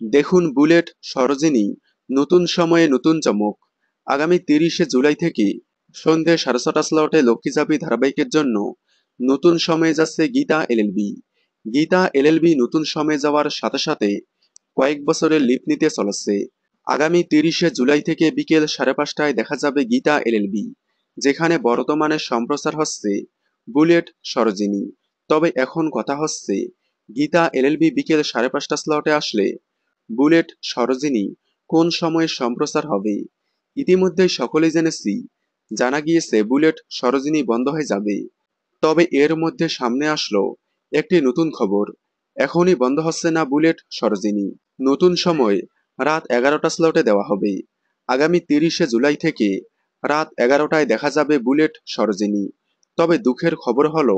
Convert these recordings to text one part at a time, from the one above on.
দেখুন বুলেট সরোজিনী, নতুন সময়ে নতুন চমক। আগামী 30শে জুলাই থেকে সন্ধে 6:30 স্লটে লক্ষ্মী চাবি ধারাবাহিকের জন্য নতুন সময়ে যাচ্ছে গীতা এলএলবি। গীতা এলএলবি নতুন সময়ে যাওয়ার সাথে সাথে কয়েক বছরের লিপ নিতে চলেছে। আগামী 30শে জুলাই থেকে বিকেল 5:30টায় দেখা যাবে গীতা এলএলবি, যেখানে বর্তমানে সম্প্রচার হচ্ছে বুলেট সরোজিনী। তবে এখন কথা হচ্ছে, গীতা এলএলবি বিকেল 5:30 স্লটে আসলে বুলেট সরোজিনী কোন সময়ে সম্প্রচার হবে? ইতিমধ্যেই সকলেই জেনেছি, জানা গিয়েছে বুলেট সরোজিনী বন্ধ হয়ে যাবে। তবে এর মধ্যে সামনে আসলো একটি নতুন খবর, এখনই বন্ধ হচ্ছে না বুলেট সরোজিনী। নতুন সময় রাত 11টা স্লটে দেওয়া হবে। আগামী 30শে জুলাই থেকে রাত 11টায় দেখা যাবে বুলেট সরোজিনী। তবে দুঃখের খবর হলো,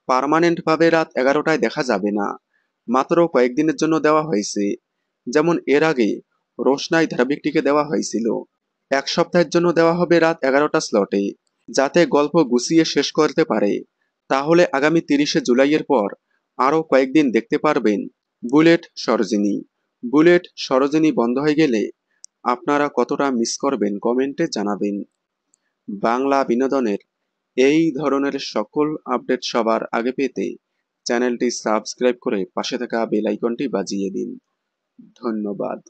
পার্মানেন্টভাবে রাত 11টায় দেখা যাবে না, মাত্র কয়েকদিনের জন্য দেওয়া হয়েছে। যেমন এর আগে রোশনাই ধারাবাহিকটিকে দেওয়া হয়েছিল 1 সপ্তাহের জন্য দেওয়া হবে রাত 11টা স্লটে, যাতে গল্প গুছিয়ে শেষ করতে পারে। তাহলে আগামী 30শে জুলাইয়ের পর আরও কয়েকদিন দেখতে পারবেন বুলেট সরোজিনী। বুলেট সরোজিনী বন্ধ হয়ে গেলে আপনারা কতটা মিস করবেন কমেন্টে জানাবেন। বাংলা বিনোদনের এই ধরনের সকল আপডেট সবার আগে পেতে চ্যানেলটি সাবস্ক্রাইব করে পাশে থাকা বেল আইকনটি বাজিয়ে দিন। ধন্যবাদ।